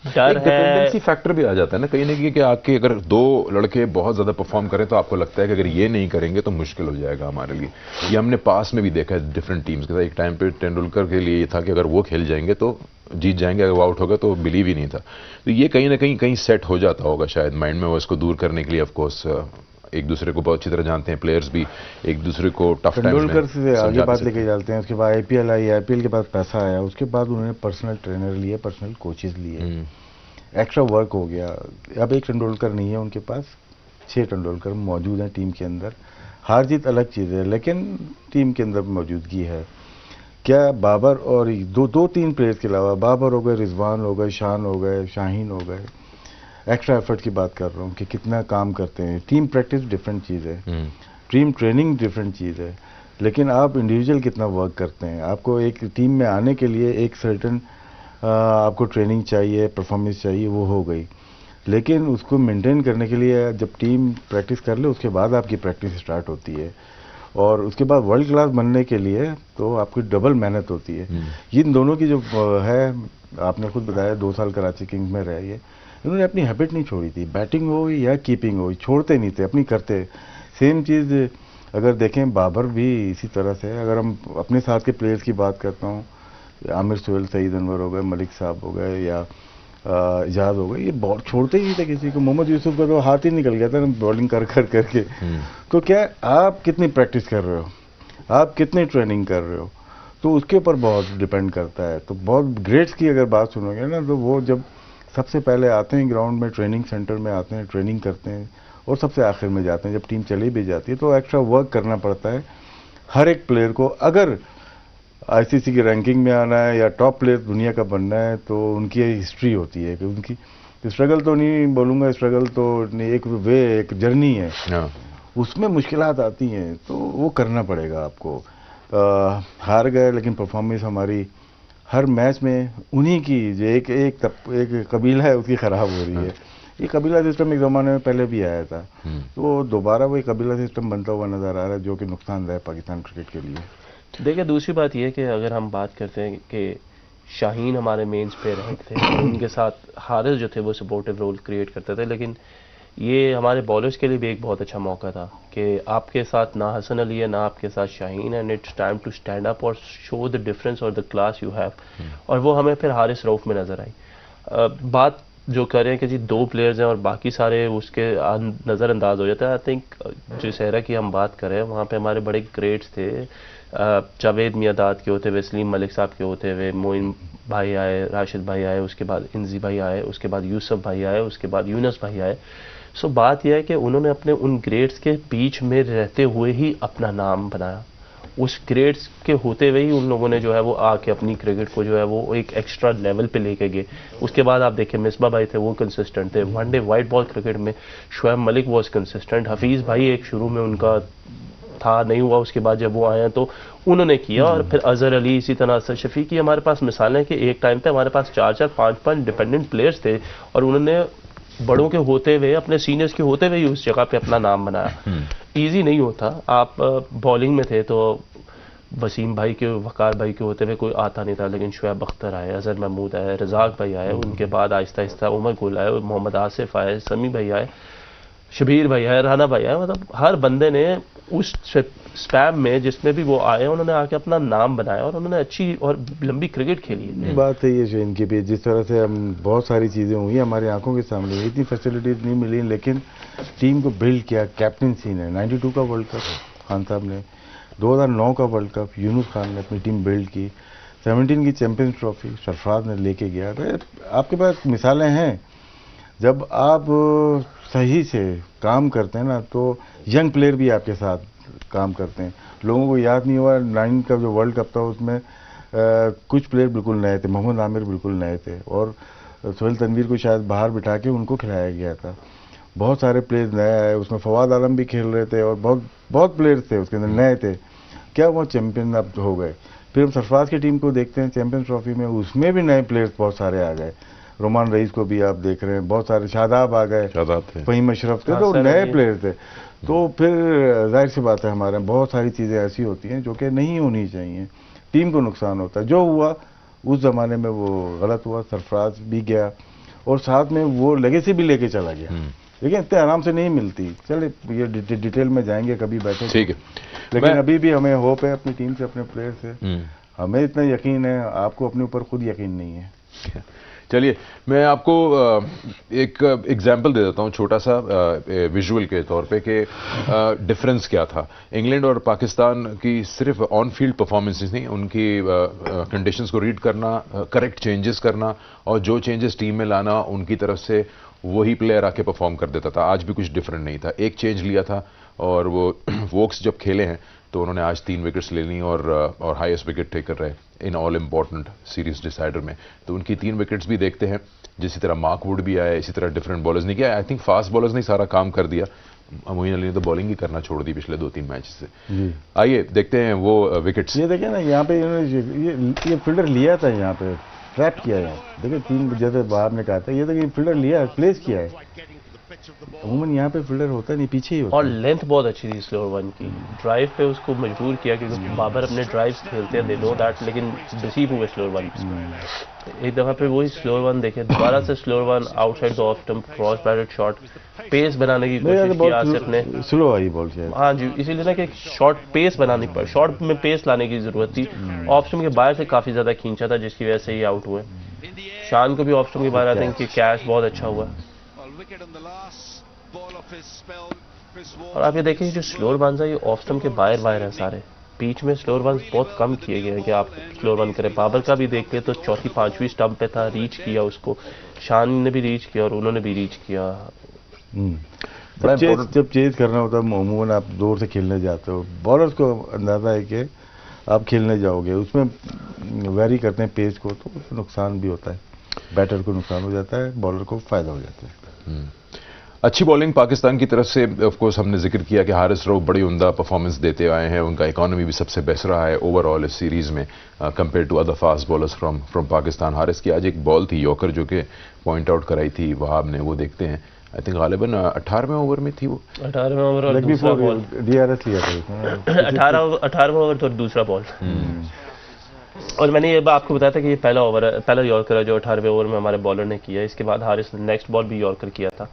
डर है, डिपेंडेंसी फैक्टर भी आ जाता है ना कहीं ना कहीं, कि आपके अगर दो लड़के बहुत ज्यादा परफॉर्म करें तो आपको लगता है कि अगर ये नहीं करेंगे तो मुश्किल हो जाएगा हमारे लिए। ये हमने पास में भी देखा है डिफरेंट टीम्स के साथ। एक टाइम पे तेंदुलकर के लिए ये था कि अगर वो खेल जाएंगे तो जीत जाएंगे, अगर वो आउट होगा तो बिलीव ही नहीं था। तो ये कहीं ना कहीं सेट हो जाता होगा शायद माइंड में, वो इसको दूर करने के लिए ऑफकोर्स एक दूसरे को बहुत अच्छी तरह जानते हैं, प्लेयर्स भी एक दूसरे को टफ टाइम्स में तेंदुलकर से आगे बात लेके चलते हैं। उसके बाद आईपीएल आई, आईपीएल के बाद पैसा आया, उसके बाद उन्होंने पर्सनल ट्रेनर लिए, पर्सनल कोचेज लिए, एक्स्ट्रा वर्क हो गया। अब एक तेंदुलकर नहीं है उनके पास, 6 तेंदुलकर मौजूद हैं टीम के अंदर। हार जीत अलग चीज़ है, लेकिन टीम के अंदर मौजूदगी है। क्या बाबर और दो तीन प्लेयर्स के अलावा, बाबर हो गए, रिजवान हो गए, शान हो गए, शाहीन हो गए, एक्स्ट्रा एफर्ट की बात कर रहा हूँ कि कितना काम करते हैं। टीम प्रैक्टिस डिफरेंट चीज़ है, टीम ट्रेनिंग डिफरेंट चीज़ है, लेकिन आप इंडिविजुअल कितना वर्क करते हैं। आपको एक टीम में आने के लिए एक सर्टन आपको ट्रेनिंग चाहिए, परफॉर्मेंस चाहिए, वो हो गई, लेकिन उसको मेंटेन करने के लिए जब टीम प्रैक्टिस कर ले उसके बाद आपकी प्रैक्टिस स्टार्ट होती है, और उसके बाद वर्ल्ड क्लास बनने के लिए तो आपकी डबल मेहनत होती है। इन दोनों की जो है, आपने खुद बताया 2 साल कराची किंग्स में रहे, इन्होंने अपनी हैबिट नहीं छोड़ी थी, बैटिंग हो या कीपिंग हो, छोड़ते नहीं थे, अपनी करते। सेम चीज़ अगर देखें बाबर भी इसी तरह से। अगर हम अपने साथ के प्लेयर्स की बात करता हूँ, आमिर सुहेल, सईद अनवर हो गए, मलिक साहब हो गए, या इजाज हो गए, ये बॉल छोड़ते ही नहीं थे किसी को। मोहम्मद यूसुफ का तो हाथ ही निकल गया था बॉलिंग कर करके। तो क्या आप कितनी प्रैक्टिस कर रहे हो, आप कितनी ट्रेनिंग कर रहे हो, तो उसके ऊपर बहुत डिपेंड करता है। तो बहुत ग्रेट्स की अगर बात सुनोगे ना, तो वो जब सबसे पहले आते हैं ग्राउंड में, ट्रेनिंग सेंटर में आते हैं, ट्रेनिंग करते हैं, और सबसे आखिर में जाते हैं जब टीम चली भी जाती है। तो एक्स्ट्रा वर्क करना पड़ता है हर एक प्लेयर को। अगर आईसीसी की रैंकिंग में आना है या टॉप प्लेयर दुनिया का बनना है, तो उनकी हिस्ट्री होती है कि उनकी स्ट्रगल तो नहीं बोलूँगा, स्ट्रगल तो नहीं, एक जर्नी है, उसमें मुश्किलात आती हैं, तो वो करना पड़ेगा आपको। हार गए, लेकिन परफॉर्मेंस हमारी हर मैच में उन्हीं की जो एक कबीला है उसकी ख़राब हो रही है। ये कबीला सिस्टम एक ज़माने में पहले भी आया था, तो दोबारा वही कबीला सिस्टम बनता हुआ नज़र आ रहा है, जो कि नुकसानदायक है पाकिस्तान क्रिकेट के लिए। देखिए, दूसरी बात यह है कि अगर हम बात करते हैं कि शाहीन हमारे मेंस पे रहे थे, उनके साथ हारिस जो थे वो सपोर्टिव रोल क्रिएट करते थे, लेकिन ये हमारे बॉलर्स के लिए भी एक बहुत अच्छा मौका था कि आपके साथ ना हसन अली है, ना आपके साथ शाहीन है, and it's time to stand up और शो द डिफरेंस और द क्लास यू हैव। और वो हमें फिर हारिस रऊफ में नज़र आई। बात जो कर रहे हैं कि जी 2 प्लेयर्स हैं और बाकी सारे उसके नज़रअंदाज हो जाते हैं। आई थिंक जो सहरा की हम बात कर रहे हैं, वहाँ पे हमारे बड़े ग्रेट्स थे, जावेद मियादाद के होते हुए, सलीम मलिक साहब के होते हुए, मोइन भाई आए, राशिद भाई आए, उसके बाद इंजी भाई आए, उसके बाद यूसुफ भाई आए, उसके बाद यूनस भाई आए। सो बात यह है कि उन्होंने अपने उन ग्रेड्स के बीच में रहते हुए ही अपना नाम बनाया। उस ग्रेड्स के होते हुए ही उन लोगों ने जो है वो आके अपनी क्रिकेट को जो है वो एक एक्स्ट्रा लेवल पे लेके गए। उसके बाद आप देखें मिसबा भाई थे, वो कंसिस्टेंट थे। वनडे वाइट बॉल क्रिकेट में शुएब मलिक वॉज कंसिस्टेंट। हफीज़ भाई एक शुरू में उनका था, नहीं हुआ, उसके बाद जब वो आए तो उन्होंने किया। और फिर अजहर अली, इसी तरह असर शफी की हमारे पास मिसालें कि एक टाइम पे हमारे पास 4-4, 5-5 डिपेंडेंट प्लेयर्स थे और उन्होंने बड़ों के होते हुए, अपने सीनियर्स के होते हुए ही उस जगह पे अपना नाम बनाया। ईजी नहीं होता। आप बॉलिंग में थे तो वसीम भाई के, वकार भाई के होते हुए कोई आता नहीं था, लेकिन शुएब अख्तर आए, अजहर महमूद आए, रजाक भाई आए, उनके बाद आहिस्ता आहिस्ता उमर गुल आए, मोहम्मद आसिफ आए, समी भाई आए, शबीर भाई आए, राना भाई आए। मतलब हर बंदे ने उस स्पैम में जिसमें भी वो आए, उन्होंने आके अपना नाम बनाया और उन्होंने अच्छी और लंबी क्रिकेट खेली है। बात है ये इनकी भी, जिस तरह से हम बहुत सारी चीज़ें हुई हमारी आंखों के सामने, इतनी फैसिलिटीज नहीं मिली, लेकिन टीम को बिल्ड किया। कैप्टनसी ने 92 का वर्ल्ड कप खान साहब ने, 2009 का वर्ल्ड कप यूनुस खान ने अपनी टीम बिल्ड की, 17 की चैंपियंस ट्रॉफी सरफराज ने लेके गया। आपके पास मिसालें हैं। जब आप सही से काम करते हैं ना, तो यंग प्लेयर भी आपके साथ काम करते हैं। लोगों को याद नहीं हुआ 9 का जो वर्ल्ड कप था, उसमें कुछ प्लेयर बिल्कुल नए थे। मोहम्मद आमिर बिल्कुल नए थे और सोहेल तनवीर को शायद बाहर बिठा के उनको खिलाया गया था। बहुत सारे प्लेयर्स नए आए, उसमें फवाद आलम भी खेल रहे थे और बहुत प्लेयर्स थे उसके अंदर नए थे। क्या वो चैंपियन अब हो गए? फिर हम सरफराज की टीम को देखते हैं चैंपियंस ट्रॉफी में, उसमें भी नए प्लेयर्स बहुत सारे आ गए। रोमान रईस को भी आप देख रहे हैं, बहुत सारे शादाब आ गए, फहीम अशरफ थे, तो नए प्लेयर थे। तो फिर जाहिर सी बात है हमारे बहुत सारी चीज़ें ऐसी होती हैं जो कि नहीं होनी चाहिए, टीम को नुकसान होता है। जो हुआ उस जमाने में वो गलत हुआ, सरफराज भी गया और साथ में वो लेगेसी भी लेके चला गया, लेकिन इतने आराम से नहीं मिलती। चले ये डिटेल में जाएंगे कभी बैठे, ठीक है, लेकिन अभी भी हमें होप है अपनी टीम से, अपने प्लेयर से। हमें इतना यकीन है, आपको अपने ऊपर खुद यकीन नहीं है। चलिए मैं आपको एक एग्जाम्पल दे देता हूं छोटा सा विजुअल के तौर पे कि डिफरेंस क्या था इंग्लैंड और पाकिस्तान की। सिर्फ ऑन फील्ड परफॉर्मेंसेस नहीं, उनकी कंडीशंस को रीड करना, करेक्ट चेंजेस करना और जो चेंजेस टीम में लाना, उनकी तरफ से वही प्लेयर आके परफॉर्म कर देता था। आज भी कुछ डिफरेंट नहीं था। एक चेंज लिया था और वो वोक्स जब खेले हैं तो उन्होंने आज 3 विकेट्स ले ली और हाईएस्ट विकेट टेकर रहे in all important series decider में। तो उनकी 3 विकेट्स भी देखते हैं। जिसी तरह मार्क वुड भी आया, इसी तरह डिफरेंट बॉलर्स ने किया। आई थिंक फास्ट बॉलर्स ने सारा काम कर दिया। मोइन अली ने तो बॉलिंग ही करना छोड़ दी पिछले 2-3 मैच से। आइए देखते हैं वो विकेट्स। ये देखिए ना, यहाँ पे ये फील्डर लिया था, यहाँ पे ट्रैप किया है। देखिए 3 जैसे बाहर ने कहा था, ये देखिए फील्डर लिया, प्लेस किया है। अमूमन यहाँ पे फील्डर होता नहीं, पीछे ही होता। और लेंथ बहुत अच्छी थी स्लोअर वन की, ड्राइव पे उसको मजबूर किया, क्योंकि बाबर अपने ड्राइव्स खेलते हैं, दे नो दैट, लेकिन रिसीव हुए स्लोअर वन। एक दफा पे वही स्लोअर वन देखे, दोबारा से slower one outside the off stump cross batted shot, pace बनाने की कोशिश की आसिफ ने। स्लो आई बॉल से, हाँ जी, इसीलिए ना कि शॉर्ट पेस बनानी पड़ी, शॉर्ट में पेस लाने की जरूरत थी। ऑफ स्टंप के बाहर से काफी ज्यादा खींचा था, जिसकी वजह से ही आउट हुए। शान को भी ऑफ स्टंप के बाहर आई थिंक कि कैच बहुत अच्छा हुआ। और आप ये देखिए जो स्लोअर वन है, ये ऑफ स्टंप के बाहर हैं सारे। बीच में स्लोअर वन बहुत कम किए गए हैं कि आप स्लोअर वन करें। बाबर का भी देख ले तो 4th-5वीं स्टंप पे था, रीच किया उसको, शान ने भी रीच किया और उन्होंने भी रीच किया। जब चेज करना होता है अमूमन आप जोर से खेलने जाते हो, बॉलर्स को अंदाजा है कि आप खेलने जाओगे, उसमें वेरी करते हैं पेस को, तो उसमें नुकसान भी होता है। बैटर को नुकसान हो जाता है, बॉलर को फायदा हो जाता है। अच्छी बॉलिंग पाकिस्तान की तरफ से। ऑफ कोर्स हमने जिक्र किया कि हारिस रऊफ बड़ी उम्दा परफॉर्मेंस देते आए हैं, उनका इकोनॉमी भी सबसे बेस्ट रहा है ओवरऑल इस सीरीज में compare to other fast bowlers from Pakistan. Haris की आज एक बॉल थी यॉर्कर जो कि पॉइंट आउट कराई थी वहाब ने, वो देखते हैं। आई थिंक गालिबन 18वें ओवर में थी वो, 18वें ओवर और दूसरा बॉल, डीआरएस लिया था 18वें ओवर तो दूसरा बॉल। और मैंने ये आपको बताया था कि ये पहला ओवर है, पहला यॉर्कर है जो 18वें ओवर में हमारे बॉलर ने किया। इसके बाद हारिस ने नेक्स्ट बॉल भी यॉर्कर किया था।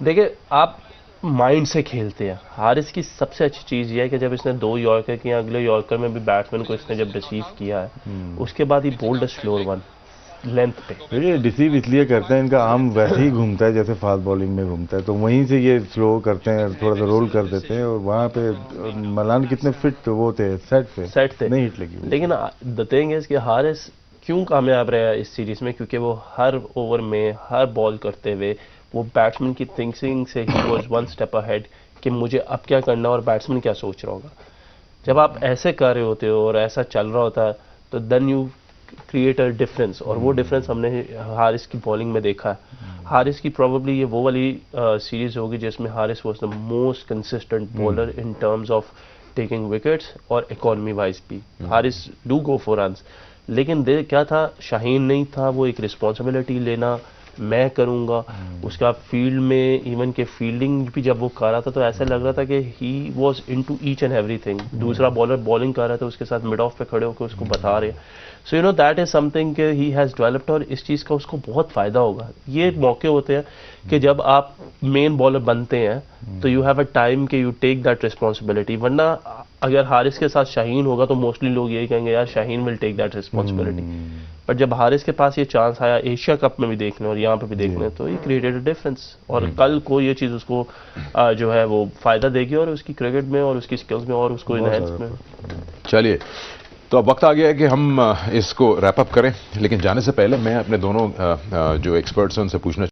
देखिए आप माइंड से खेलते हैं। हारिस की सबसे अच्छी चीज़ ये है कि जब इसने 2 यॉर्कर किया, अगले यॉर्कर में भी बैट्समैन को इसने जब रिसीव किया है, उसके बाद ही बोल्ड स्लोअर वन लेंथ पे। ये डिसीव इसलिए करते हैं, इनका आर्म वैसे ही घूमता है जैसे फास्ट बॉलिंग में घूमता है, तो वहीं से ये स्लो करते हैं, थोड़ा सा रोल कर देते हैं। और वहाँ पे मलान कितने फिट वो थे, सेट थे, नहीं हिट लगी। लेकिन द थिंग इज कि हारिस क्यों कामयाब रहा इस सीरीज में, क्योंकि वो हर ओवर में हर बॉल करते हुए वो बैट्समैन की थिंकिंग से ही वाज 1 स्टेप अहेड कि मुझे अब क्या करना और बैट्समैन क्या सोच रहा होगा। जब आप ऐसे कर रहे होते हो और ऐसा चल रहा होता है तो then you create a difference, और वो डिफरेंस हमने हारिस की बॉलिंग में देखा है। हारिस की प्रोबेबली ये वो वाली सीरीज होगी जिसमें Haris was the most consistent bowler in terms of taking wickets और इकोनॉमी वाइज भी। Haris do go for runs, लेकिन दे क्या था, शाहीन नहीं था, वो एक रिस्पॉन्सिबिलिटी लेना मैं करूंगा। उसका फील्ड में इवन के फील्डिंग भी जब वो कर रहा था तो ऐसा लग रहा था कि he was into each and everything. दूसरा बॉलर बॉलिंग कर रहा था, उसके साथ मिड ऑफ पे खड़े होकर उसको बता रहे। So you know that is something कि ही हैज डेवलप्ड, और इस चीज़ का उसको बहुत फायदा होगा। ये मौके होते हैं कि जब आप मेन बॉलर बनते हैं तो यू हैव अ टाइम कि यू टेक दैट रिस्पॉन्सिबिलिटी। वरना अगर हारिस के साथ शाहीन होगा तो मोस्टली लोग यही कहेंगे यार Shaheen will take that responsibility. But जब हारिस के पास ये चांस आया एशिया कप में भी देखने और यहाँ पे भी देखने, तो ये क्रिएटेड अ डिफरेंस। और कल को ये चीज़ उसको जो है वो फायदा देगी, और उसकी क्रिकेट में और उसकी स्किल्स में और उसको इनहेंस में। चलिए तो अब वक्त आ गया है कि हम इसको रैप अप करें, लेकिन जाने से पहले मैं अपने दोनों जो एक्सपर्ट्स हैं उनसे पूछना